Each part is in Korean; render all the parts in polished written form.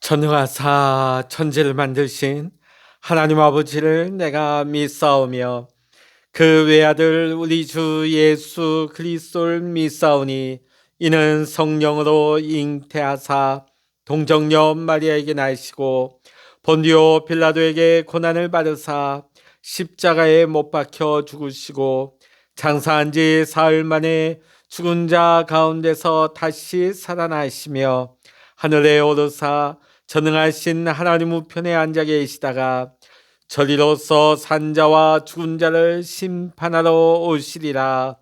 전능하사 천지를 만드신 하나님 아버지를 내가 믿사오며 그 외아들 우리 주 예수 그리스도를 믿사오니 이는 성령으로 잉태하사 동정녀 마리아에게 나시고 본디오 빌라도에게 고난을 받으사 십자가에 못 박혀 죽으시고 장사한 지 사흘 만에 죽은 자 가운데서 다시 살아나시며 하늘에 오르사 전능하신 하나님 우편에 앉아 계시다가 저리로서 산자와 죽은 자를 심판하러 오시리라.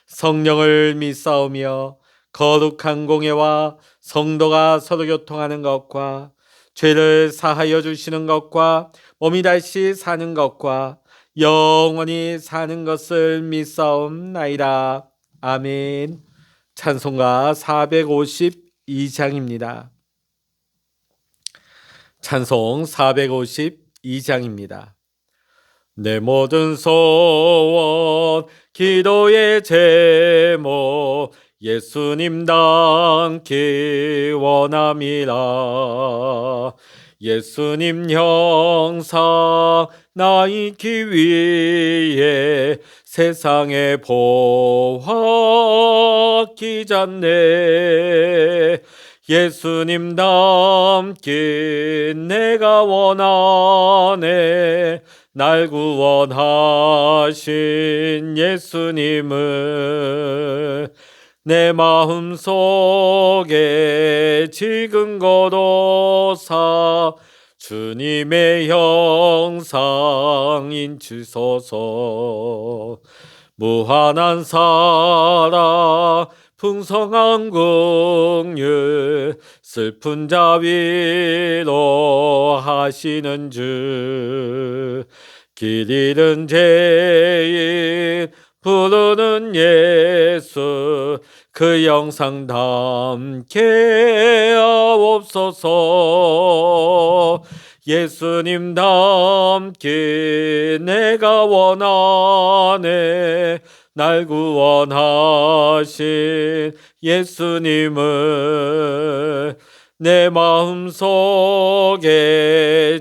성령을 믿사오며 거룩한 공예와 성도가 서로 교통하는 것과 죄를 사하여 주시는 것과 몸이 다시 사는 것과 영원히 사는 것을 믿사옵나이다. 아멘. 찬송가 452장입니다. 찬송 452장입니다. 내 모든 소원 기도의 제목 예수님 닮기 원함이라. 예수님 형상 나 잊기 위해 세상에 보았기 전에 예수님 닮기 내가 원하네. 날 구원하신 예수님을 내 마음속에 지금 거둬사 주님의 형상 인치소서. 무한한 사랑 풍성한 긍휼 슬픈 자 위로하시는 주. 길 잃은 죄인 부르는 예수 그 영상 담게 하옵소서. 예수님 닮기 내가 원하네. 날 구원하신 예수님을 내 마음속에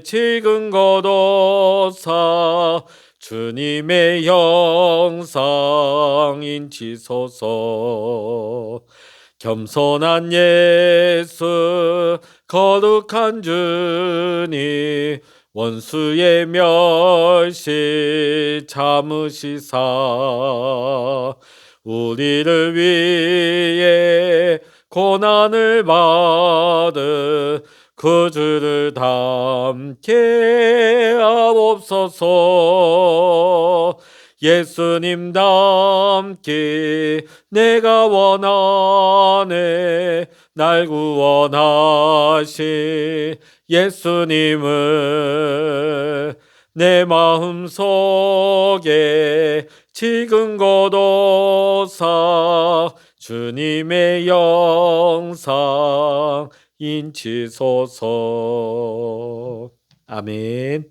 지금 거둬사 주님의 형상 인치소서. 겸손한 예수 거룩한 주님 원수의 멸시 참으시사 우리를 위해 고난을 받은 그 주를 닮게 하옵소서. 예수님 닮기 내가 원하네. 날 구원하신 예수님을 내 마음속에 지금 거둬사 주님의 영상 인치소서. 아멘.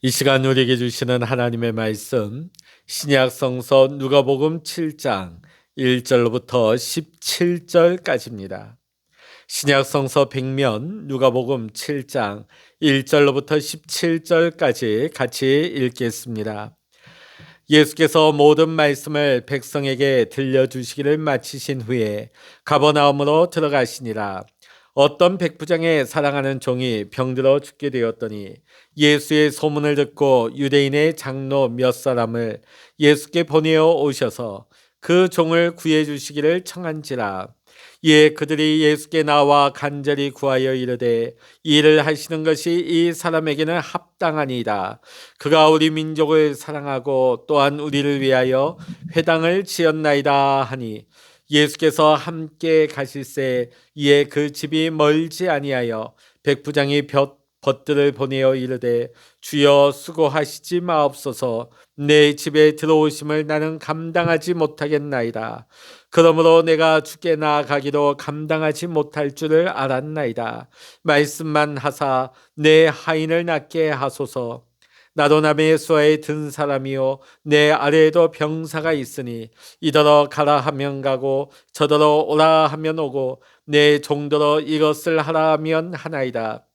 이 시간 우리에게 주시는 하나님의 말씀 신약 성서 누가복음 7장 1절부터 17절까지입니다. 신약 성서 100면 누가복음 7장 1절부터 17절까지 같이 읽겠습니다. 예수께서 모든 말씀을 백성에게 들려주시기를 마치신 후에 가버나움으로 들어가시니라. 어떤 백부장의 사랑하는 종이 병들어 죽게 되었더니 예수의 소문을 듣고 유대인의 장로 몇 사람을 예수께 보내어 오셔서 그 종을 구해 주시기를 청한지라. 이에 그들이 예수께 나와 간절히 구하여 이르되 이 일을 하시는 것이 이 사람에게는 합당하니이다. 그가 우리 민족을 사랑하고 또한 우리를 위하여 회당을 지었나이다 하니 예수께서 함께 가실새 이에 그 집이 멀지 아니하여 백부장이 벗들을 보내어 이르되 주여 수고하시지 마옵소서. 내 집에 들어오심을 나는 감당하지 못하겠나이다. 그러므로 내가 주께 나아가기도 감당하지 못할 줄을 알았나이다. 말씀만 하사 내 하인을 낫게 하소서. 나도 남의 수하에 든 사람이요 내 아래에도 병사가 있으니 이더러 가라 하면 가고 저더러 오라 하면 오고 내 종더러 이것을 하라 하면 하나이다.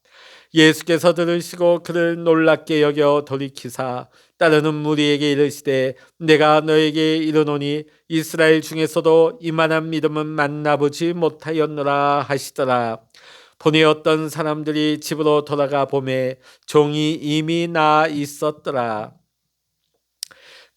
예수께서 들으시고 그를 놀랍게 여겨 돌이키사 따르는 무리에게 이르시되 내가 너에게 이르노니 이스라엘 중에서도 이만한 믿음은 만나보지 못하였노라 하시더라. 보니 어떤 사람들이 집으로 돌아가 보매 종이 이미 나아 있었더라.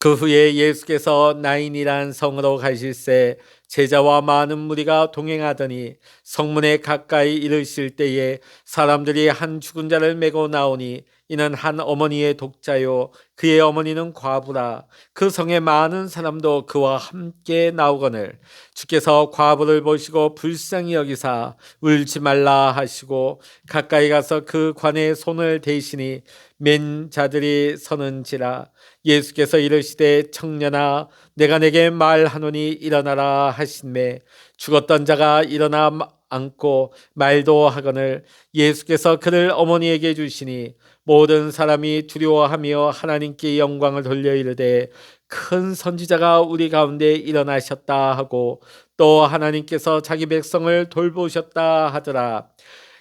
그 후에 예수께서 나인이란 성으로 가실새 제자와 많은 무리가 동행하더니 성문에 가까이 이르실 때에 사람들이 한 죽은 자를 메고 나오니 이는 한 어머니의 독자요 그의 어머니는 과부라. 그 성에 많은 사람도 그와 함께 나오거늘 주께서 과부를 보시고 불쌍히 여기사 울지 말라 하시고 가까이 가서 그 관에 손을 대시니 맨 자들이 서는지라. 예수께서 이르시되 청년아 내가 내게 말하노니 일어나라 하신매 죽었던 자가 일어나 앉고 말도 하거늘 예수께서 그를 어머니에게 주시니 모든 사람이 두려워하며 하나님께 영광을 돌려 이르되 큰 선지자가 우리 가운데 일어나셨다 하고 또 하나님께서 자기 백성을 돌보셨다 하더라.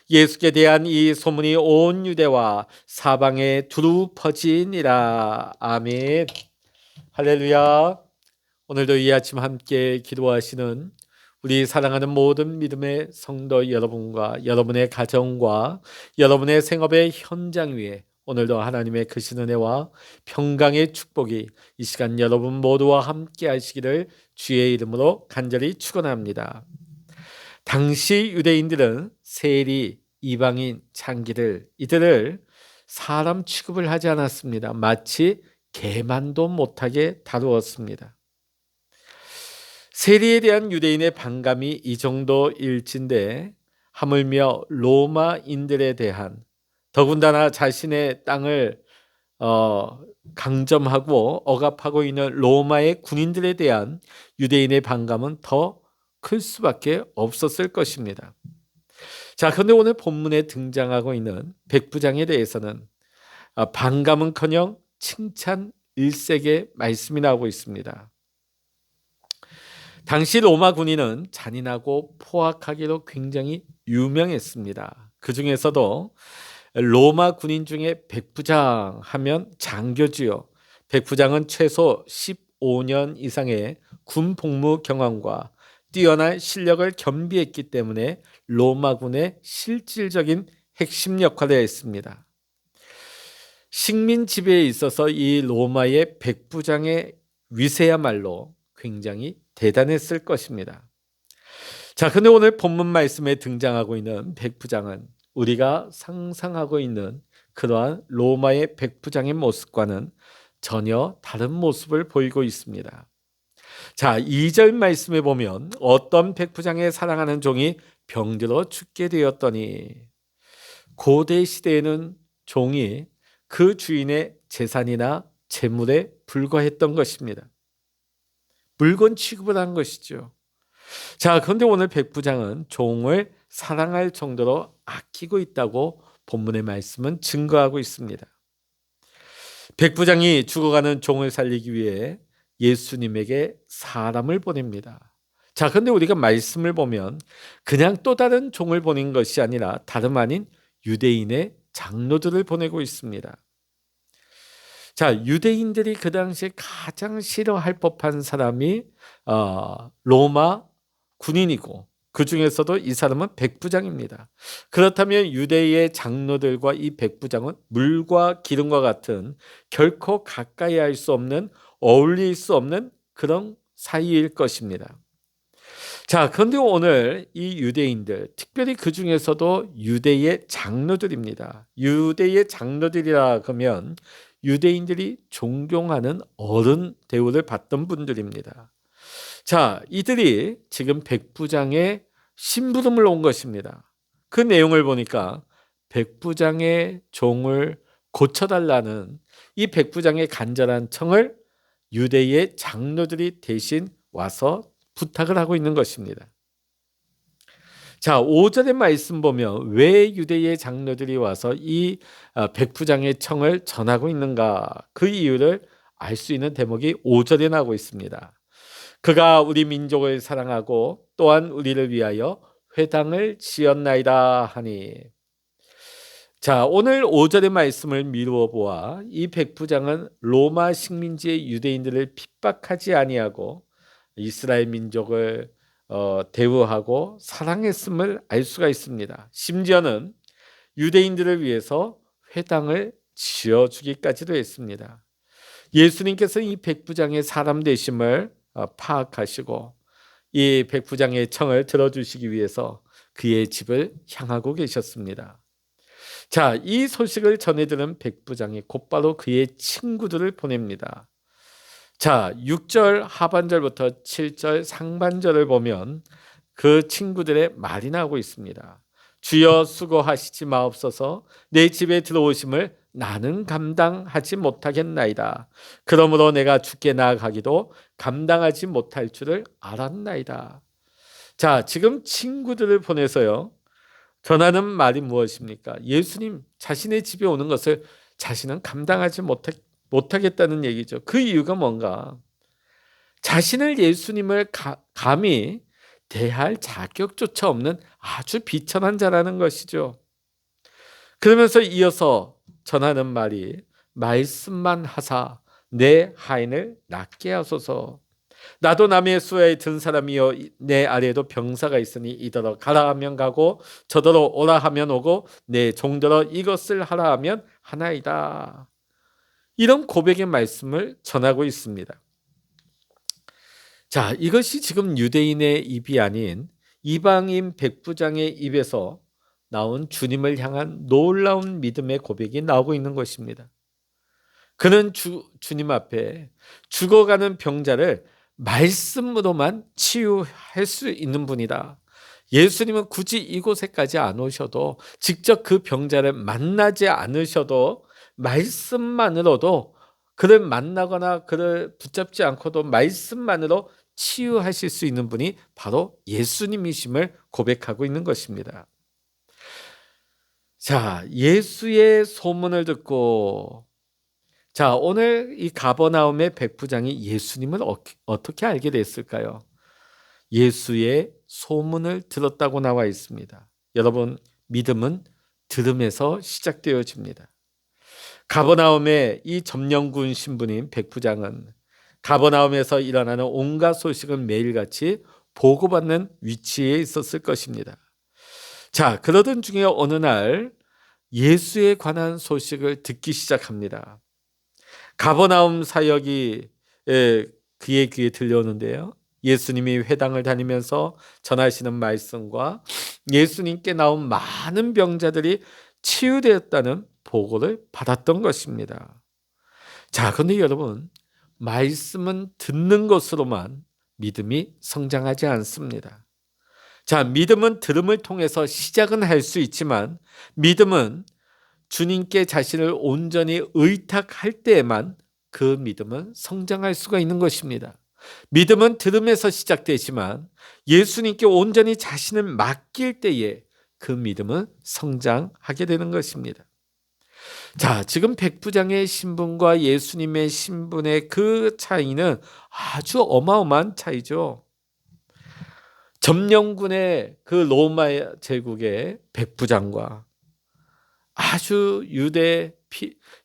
예수께 대한 이 소문이 온 유대와 사방에 두루 퍼지니라. 아멘. 할렐루야. 오늘도 이 아침 함께 기도하시는 우리 사랑하는 모든 믿음의 성도 여러분과 여러분의 가정과 여러분의 생업의 현장 위에 오늘도 하나님의 크신 은혜와 평강의 축복이 이 시간 여러분 모두와 함께 하시기를 주의 이름으로 간절히 축원합니다. 당시 유대인들은 세리, 이방인, 창기들 이들을 사람 취급을 하지 않았습니다. 마치 개만도 못하게 다루었습니다. 세리에 대한 유대인의 반감이 이 정도일진데 하물며 로마인들에 대한 더군다나 자신의 땅을 강점하고 억압하고 있는 로마의 군인들에 대한 유대인의 반감은 더 클 수밖에 없었을 것입니다. 자, 그런데 오늘 본문에 등장하고 있는 백부장에 대해서는 반감은커녕 칭찬 일색의 말씀이 나오고 있습니다. 당시 로마 군인은 잔인하고 포악하기로 굉장히 유명했습니다. 그 중에서도 로마 군인 중에 백부장 하면 장교지요. 백부장은 최소 15년 이상의 군 복무 경험과 뛰어난 실력을 겸비했기 때문에 로마군의 실질적인 핵심 역할을 했습니다. 식민 지배에 있어서 이 로마의 백부장의 위세야말로 굉장히 대단했을 것입니다. 자, 근데 오늘 본문 말씀에 등장하고 있는 백부장은 우리가 상상하고 있는 그러한 로마의 백부장의 모습과는 전혀 다른 모습을 보이고 있습니다. 자, 2절 말씀에 보면 어떤 백부장의 사랑하는 종이 병들어 죽게 되었더니 고대 시대에는 종이 그 주인의 재산이나 재물에 불과했던 것입니다. 물건 취급을 한 것이죠. 자, 그런데 오늘 백부장은 종을 사랑할 정도로 아끼고 있다고 본문의 말씀은 증거하고 있습니다. 백부장이 죽어가는 종을 살리기 위해 예수님에게 사람을 보냅니다. 자, 그런데 우리가 말씀을 보면 그냥 또 다른 종을 보낸 것이 아니라 다름 아닌 유대인의 장로들을 보내고 있습니다. 자, 유대인들이 그 당시에 가장 싫어할 법한 사람이 로마 군인이고 그 중에서도 이 사람은 백부장입니다. 그렇다면 유대의 장로들과 이 백부장은 물과 기름과 같은 결코 가까이 할 수 없는 어울릴 수 없는 그런 사이일 것입니다. 자, 그런데 오늘 이 유대인들, 특별히 그 중에서도 유대의 장로들입니다. 유대의 장로들이라 그러면 유대인들이 존경하는 어른 대우를 받던 분들입니다. 자, 이들이 지금 백부장의 심부름을 온 것입니다. 그 내용을 보니까 백부장의 종을 고쳐달라는 이 백부장의 간절한 청을 유대의 장로들이 대신 와서 부탁을 하고 있는 것입니다. 자, 5절의 말씀 보면 왜 유대의 장로들이 와서 이 백부장의 청을 전하고 있는가? 그 이유를 알 수 있는 대목이 5절에 나오고 있습니다. 그가 우리 민족을 사랑하고 또한 우리를 위하여 회당을 지었나이다 하니. 자, 오늘 5절의 말씀을 미루어 보아 이 백부장은 로마 식민지의 유대인들을 핍박하지 아니하고 이스라엘 민족을 대우하고 사랑했음을 알 수가 있습니다. 심지어는 유대인들을 위해서 회당을 지어주기까지도 했습니다. 예수님께서 이 백부장의 사람 되심을 파악하시고 이 백부장의 청을 들어주시기 위해서 그의 집을 향하고 계셨습니다. 자, 이 소식을 전해들은 백부장이 곧바로 그의 친구들을 보냅니다. 자, 6절 하반절부터 7절 상반절을 보면 그 친구들의 말이 나오고 있습니다. 주여 수고하시지 마옵소서. 내 집에 들어오심을 나는 감당하지 못하겠나이다. 그러므로 내가 주께 나아가기도 감당하지 못할 줄을 알았나이다. 자, 지금 친구들을 보내서요, 전하는 말이 무엇입니까? 예수님 자신의 집에 오는 것을 자신은 감당하지 못하겠다는 얘기죠. 그 이유가 뭔가? 자신을 예수님을 감히 대할 자격조차 없는 아주 비천한 자라는 것이죠. 그러면서 이어서 전하는 말이 말씀만 하사 내 하인을 낫게 하소서. 나도 남의 수하에 든 사람이여 내 아래에도 병사가 있으니 이더러 가라 하면 가고 저더러 오라 하면 오고 내 종더러 이것을 하라 하면 하나이다. 이런 고백의 말씀을 전하고 있습니다. 자, 이것이 지금 유대인의 입이 아닌 이방인 백부장의 입에서 나온 주님을 향한 놀라운 믿음의 고백이 나오고 있는 것입니다. 그는 주님 앞에 죽어가는 병자를 말씀으로만 치유할 수 있는 분이다. 예수님은 굳이 이곳에까지 안 오셔도, 직접 그 병자를 만나지 않으셔도 말씀만으로도, 그를 만나거나 그를 붙잡지 않고도 말씀만으로 치유하실 수 있는 분이 바로 예수님이심을 고백하고 있는 것입니다. 자, 예수의 소문을 듣고, 자, 오늘 이 가버나움의 백부장이 예수님을 어떻게 알게 됐을까요? 예수의 소문을 들었다고 나와 있습니다. 여러분, 믿음은 들음에서 시작되어집니다. 가버나움의 이 점령군 신분인 백부장은 가버나움에서 일어나는 온갖 소식을 매일같이 보고받는 위치에 있었을 것입니다. 자, 그러던 중에 어느 날 예수에 관한 소식을 듣기 시작합니다. 가버나움 사역이 그의 귀에 들려오는데요. 예수님이 회당을 다니면서 전하시는 말씀과 예수님께 나온 많은 병자들이 치유되었다는 보고를 받았던 것입니다. 자, 그런데 여러분, 말씀은 듣는 것으로만 믿음이 성장하지 않습니다. 자, 믿음은 들음을 통해서 시작은 할 수 있지만 믿음은 주님께 자신을 온전히 의탁할 때에만 그 믿음은 성장할 수가 있는 것입니다. 믿음은 들음에서 시작되지만 예수님께 온전히 자신을 맡길 때에 그 믿음은 성장하게 되는 것입니다. 자, 지금 백부장의 신분과 예수님의 신분의 그 차이는 아주 어마어마한 차이죠. 점령군의 그 로마 제국의 백부장과 아주 유대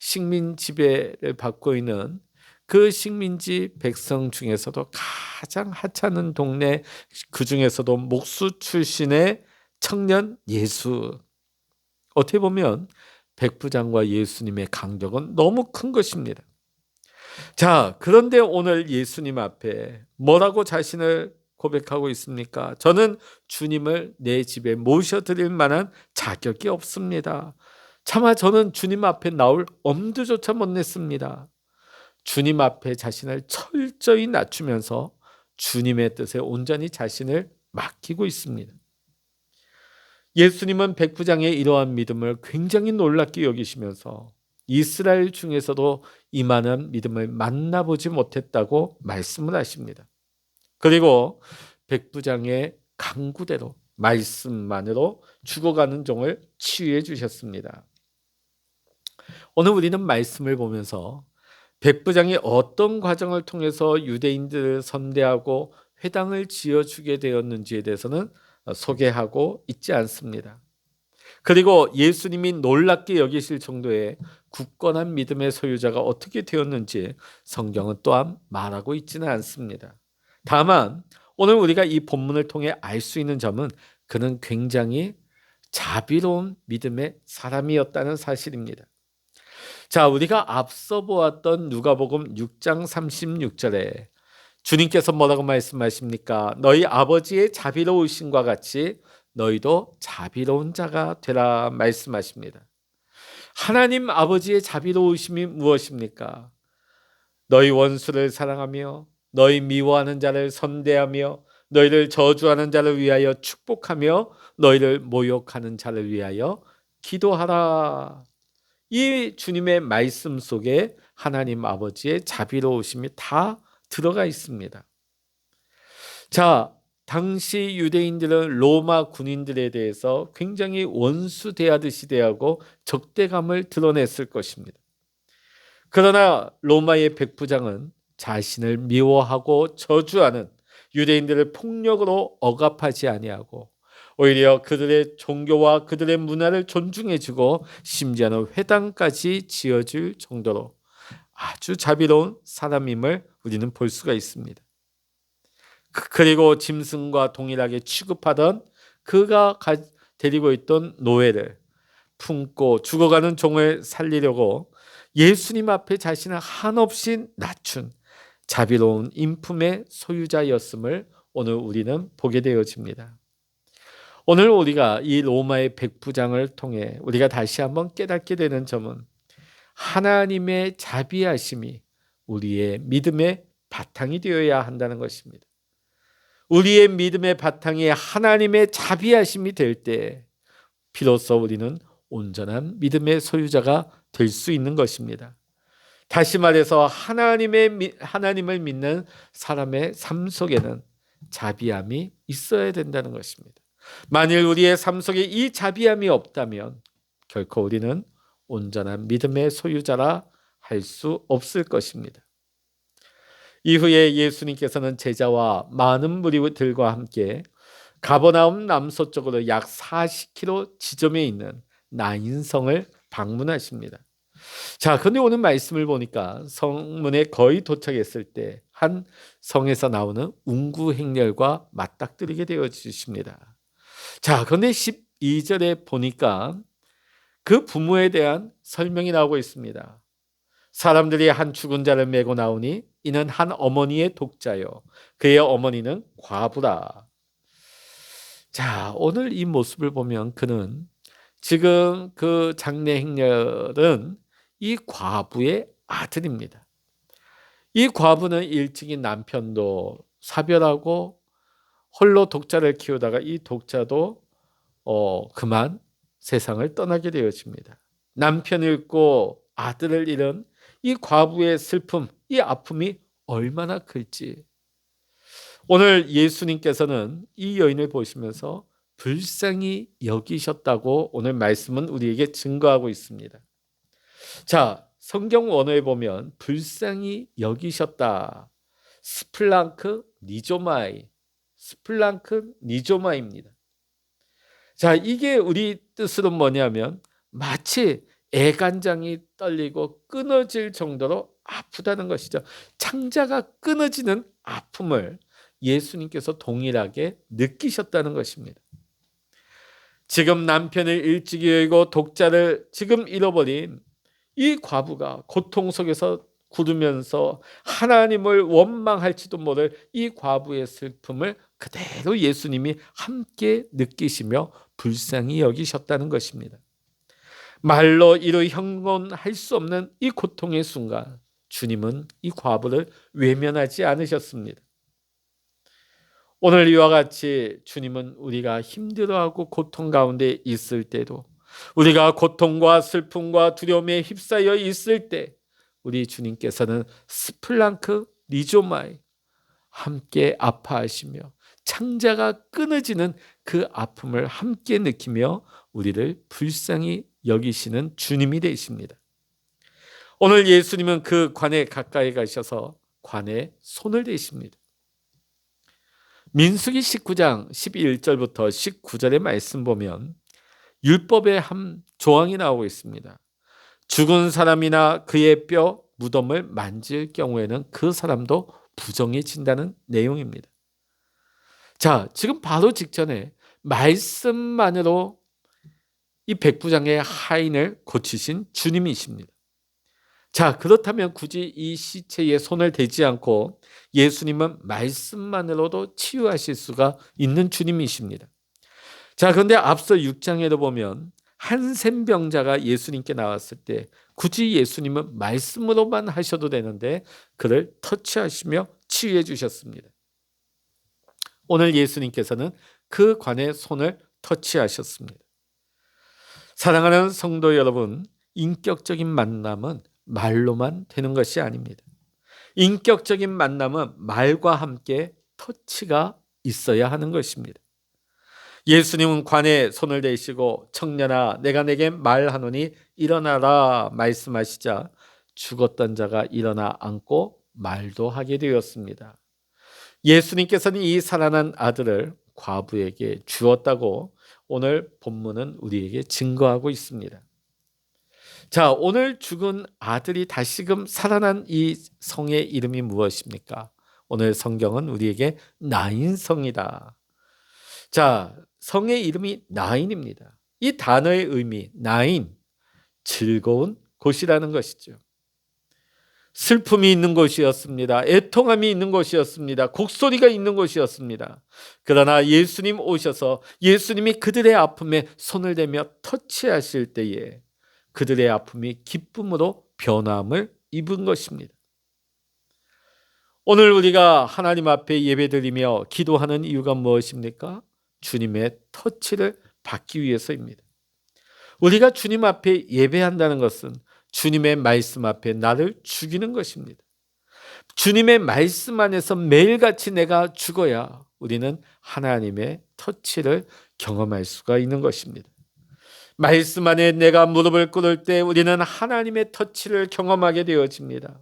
식민 지배를 받고 있는 그 식민지 백성 중에서도 가장 하찮은 동네, 그 중에서도 목수 출신의 청년 예수. 어떻게 보면 백부장과 예수님의 간격은 너무 큰 것입니다. 자, 그런데 오늘 예수님 앞에 뭐라고 자신을 고백하고 있습니까? 저는 주님을 내 집에 모셔드릴 만한 자격이 없습니다. 차마 저는 주님 앞에 나올 엄두조차 못 냈습니다. 주님 앞에 자신을 철저히 낮추면서 주님의 뜻에 온전히 자신을 맡기고 있습니다. 예수님은 백부장의 이러한 믿음을 굉장히 놀랍게 여기시면서 이스라엘 중에서도 이만한 믿음을 만나보지 못했다고 말씀을 하십니다. 그리고 백부장의 강구대로 말씀만으로 죽어가는 종을 치유해 주셨습니다. 오늘 우리는 말씀을 보면서 백부장이 어떤 과정을 통해서 유대인들을 선대하고 회당을 지어주게 되었는지에 대해서는 소개하고 있지 않습니다. 그리고 예수님이 놀랍게 여기실 정도의 굳건한 믿음의 소유자가 어떻게 되었는지 성경은 또한 말하고 있지는 않습니다. 다만 오늘 우리가 이 본문을 통해 알 수 있는 점은 그는 굉장히 자비로운 믿음의 사람이었다는 사실입니다. 자, 우리가 앞서 보았던 누가복음 6장 36절에 주님께서 뭐라고 말씀하십니까? 너희 아버지의 자비로우심과 같이 너희도 자비로운 자가 되라 말씀하십니다. 하나님 아버지의 자비로우심이 무엇입니까? 너희 원수를 사랑하며 너희 미워하는 자를 선대하며 너희를 저주하는 자를 위하여 축복하며 너희를 모욕하는 자를 위하여 기도하라. 이 주님의 말씀 속에 하나님 아버지의 자비로우심이 다 들어가 있습니다. 자, 당시 유대인들은 로마 군인들에 대해서 굉장히 원수 대하듯이 대하고 적대감을 드러냈을 것입니다. 그러나 로마의 백부장은 자신을 미워하고 저주하는 유대인들을 폭력으로 억압하지 아니하고 오히려 그들의 종교와 그들의 문화를 존중해주고 심지어는 회당까지 지어줄 정도로 아주 자비로운 사람임을 우리는 볼 수가 있습니다. 그리고 짐승과 동일하게 취급하던 그가 데리고 있던 노예를 품고 죽어가는 종을 살리려고 예수님 앞에 자신을 한없이 낮춘 자비로운 인품의 소유자였음을 오늘 우리는 보게 되어집니다. 오늘 우리가 이 로마의 백부장을 통해 우리가 다시 한번 깨닫게 되는 점은 하나님의 자비하심이 우리의 믿음의 바탕이 되어야 한다는 것입니다. 우리의 믿음의 바탕이 하나님의 자비하심이 될 때 비로소 우리는 온전한 믿음의 소유자가 될 수 있는 것입니다. 다시 말해서 하나님을 믿는 사람의 삶 속에는 자비함이 있어야 된다는 것입니다. 만일 우리의 삶 속에 이 자비함이 없다면 결코 우리는 온전한 믿음의 소유자라 할 수 없을 것입니다. 이후에 예수님께서는 제자와 많은 무리들과 함께 가버나움 남서쪽으로 약 40km 지점에 있는 나인성을 방문하십니다. 자, 그런데 오늘 말씀을 보니까 성문에 거의 도착했을 때 한 성에서 나오는 운구 행렬과 맞닥뜨리게 되어지십니다. 자, 그런데 12절에 보니까 그 부모에 대한 설명이 나오고 있습니다. 사람들이 한 죽은 자를 메고 나오니 이는 한 어머니의 독자요 그의 어머니는 과부라. 자, 오늘 이 모습을 보면 그는 지금 그 장례 행렬은 이 과부의 아들입니다. 이 과부는 일찍이 남편도 사별하고 홀로 독자를 키우다가 이 독자도 그만 세상을 떠나게 되어집니다. 남편을 잃고 아들을 잃은 이 과부의 슬픔, 이 아픔이 얼마나 클지 오늘 예수님께서는 이 여인을 보시면서 불쌍히 여기셨다고 오늘 말씀은 우리에게 증거하고 있습니다. 자, 성경 원어에 보면 불쌍히 여기셨다. 스플랑크 니조마이입니다. 자, 이게 우리 뜻으로 뭐냐면 마치 애간장이 떨리고 끊어질 정도로 아프다는 것이죠. 창자가 끊어지는 아픔을 예수님께서 동일하게 느끼셨다는 것입니다. 지금 남편을 일찍이 잃고 독자를 지금 잃어버린 이 과부가 고통 속에서 구르면서 하나님을 원망할지도 모를 이 과부의 슬픔을 그대로 예수님이 함께 느끼시며 불쌍히 여기셨다는 것입니다. 말로 이루 형언할 수 없는 이 고통의 순간 주님은 이 과부를 외면하지 않으셨습니다. 오늘 이와 같이 주님은 우리가 힘들어하고 고통 가운데 있을 때도 우리가 고통과 슬픔과 두려움에 휩싸여 있을 때 우리 주님께서는 스플랑크 니조마이 함께 아파하시며 창자가 끊어지는 그 아픔을 함께 느끼며 우리를 불쌍히 여기시는 주님이 되십니다. 오늘 예수님은 그 관에 가까이 가셔서 관에 손을 대십니다. 민수기 19장 11절부터 19절의 말씀 보면 율법의 한 조항이 나오고 있습니다. 죽은 사람이나 그의 뼈, 무덤을 만질 경우에는 그 사람도 부정해진다는 내용입니다. 자, 지금 바로 직전에 말씀만으로 이 백부장의 하인을 고치신 주님이십니다. 자, 그렇다면 굳이 이 시체에 손을 대지 않고 예수님은 말씀만으로도 치유하실 수가 있는 주님이십니다. 자, 그런데 앞서 6장에도 보면 한 셈병자가 예수님께 나왔을 때 굳이 예수님은 말씀으로만 하셔도 되는데 그를 터치하시며 치유해 주셨습니다. 오늘 예수님께서는 그 관의 손을 터치하셨습니다. 사랑하는 성도 여러분, 인격적인 만남은 말로만 되는 것이 아닙니다. 인격적인 만남은 말과 함께 터치가 있어야 하는 것입니다. 예수님은 관에 손을 대시고 청년아 내가 내게 말하노니 일어나라 말씀하시자 죽었던 자가 일어나 앉고 말도 하게 되었습니다. 예수님께서는 이 살아난 아들을 과부에게 주었다고 오늘 본문은 우리에게 증거하고 있습니다. 자, 오늘 죽은 아들이 다시금 살아난 이 성의 이름이 무엇입니까? 오늘 성경은 우리에게 나인성이다. 자, 성의 이름이 나인입니다. 이 단어의 의미, 나인, 즐거운 곳이라는 것이죠. 슬픔이 있는 곳이었습니다. 애통함이 있는 곳이었습니다. 곡소리가 있는 곳이었습니다. 그러나 예수님 오셔서 예수님이 그들의 아픔에 손을 대며 터치하실 때에 그들의 아픔이 기쁨으로 변함을 입은 것입니다. 오늘 우리가 하나님 앞에 예배드리며 기도하는 이유가 무엇입니까? 주님의 터치를 받기 위해서입니다. 우리가 주님 앞에 예배한다는 것은 주님의 말씀 앞에 나를 죽이는 것입니다. 주님의 말씀 안에서 매일같이 내가 죽어야 우리는 하나님의 터치를 경험할 수가 있는 것입니다. 말씀 안에 내가 무릎을 꿇을 때 우리는 하나님의 터치를 경험하게 되어집니다.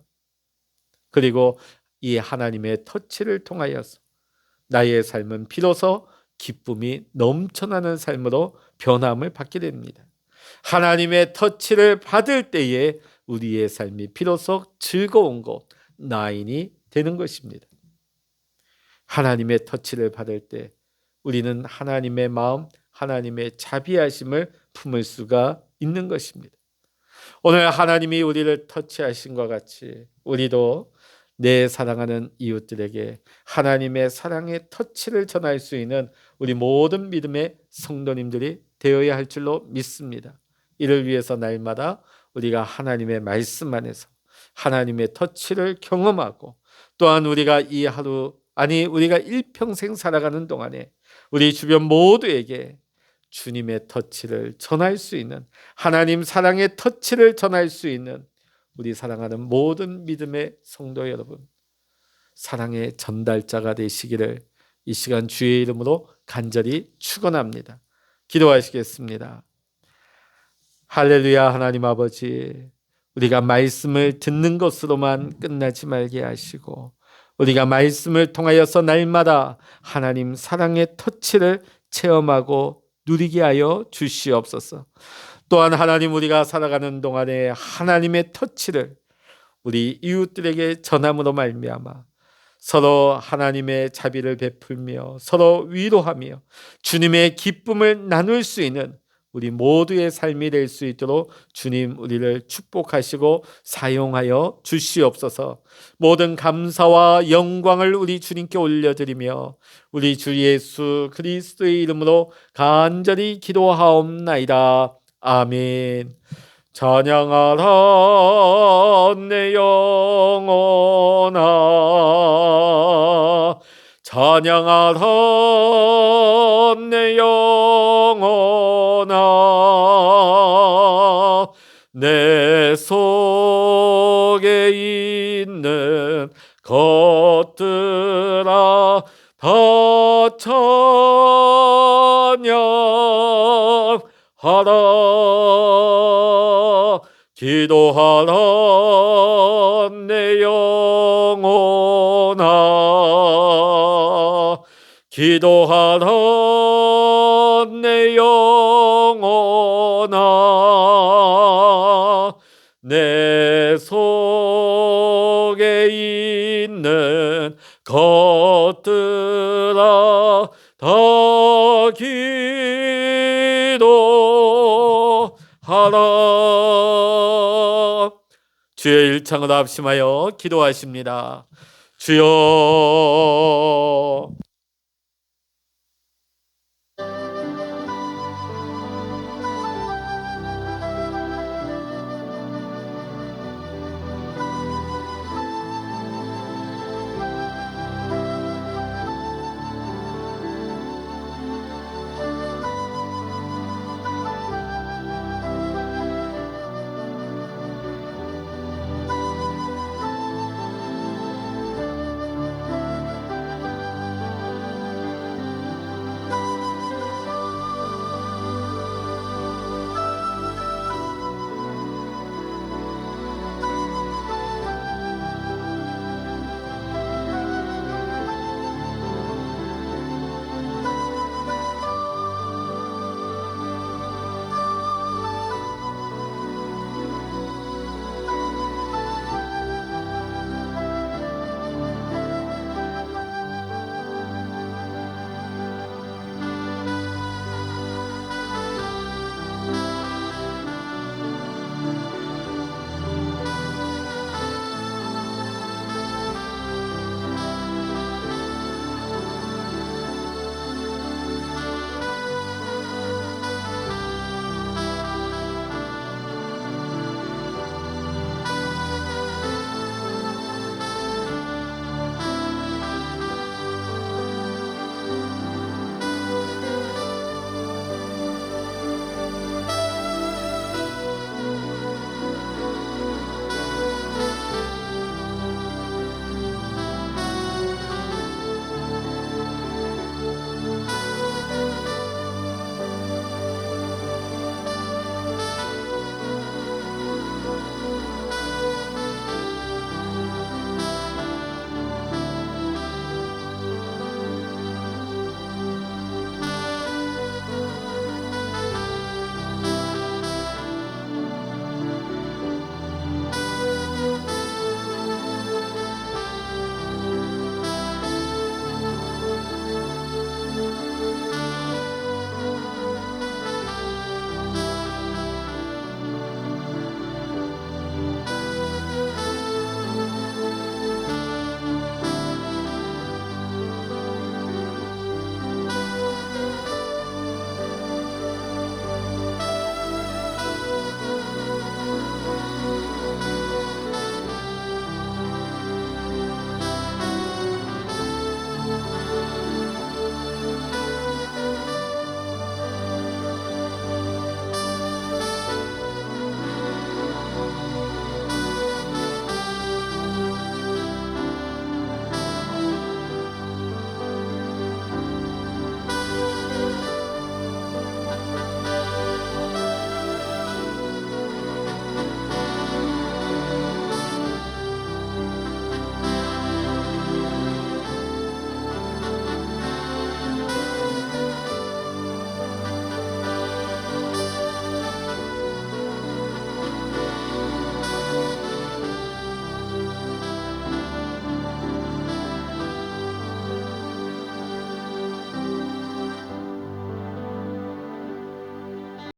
그리고 이 하나님의 터치를 통하여서 나의 삶은 비로소 기쁨이 넘쳐나는 삶으로 변함을 받게 됩니다. 하나님의 터치를 받을 때에 우리의 삶이 비로소 즐거운 곳, 나인이 되는 것입니다. 하나님의 터치를 받을 때 우리는 하나님의 마음, 하나님의 자비하심을 품을 수가 있는 것입니다. 오늘 하나님이 우리를 터치하신 것 같이 우리도 내 사랑하는 이웃들에게 하나님의 사랑의 터치를 전할 수 있는 우리 모든 믿음의 성도님들이 되어야 할 줄로 믿습니다. 이를 위해서 날마다 우리가 하나님의 말씀 안에서 하나님의 터치를 경험하고 또한 우리가 이 하루 우리가 일평생 살아가는 동안에 우리 주변 모두에게 주님의 터치를 전할 수 있는 하나님 사랑의 터치를 전할 수 있는 우리 사랑하는 모든 믿음의 성도 여러분, 사랑의 전달자가 되시기를 이 시간 주의 이름으로 간절히 축원합니다. 기도하시겠습니다. 할렐루야. 하나님 아버지, 우리가 말씀을 듣는 것으로만 끝나지 말게 하시고 우리가 말씀을 통하여서 날마다 하나님 사랑의 터치를 체험하고 누리게 하여 주시옵소서. 또한 하나님 우리가 살아가는 동안에 하나님의 터치를 우리 이웃들에게 전함으로 말미암아 서로 하나님의 자비를 베풀며 서로 위로하며 주님의 기쁨을 나눌 수 있는 우리 모두의 삶이 될 수 있도록 주님 우리를 축복하시고 사용하여 주시옵소서. 모든 감사와 영광을 우리 주님께 올려드리며 우리 주 예수 그리스도의 이름으로 간절히 기도하옵나이다. 아멘. 찬양하라 내 영혼아, 찬양하라 내 영혼아, 내 속에 있는 것들아 다 찬양하라. 기도하라 내 영혼아 기도하라 내 영혼아 내 속에 있는 것들아 다 기도하라. 주의 일창으로 합심하여 기도하십니다. 주여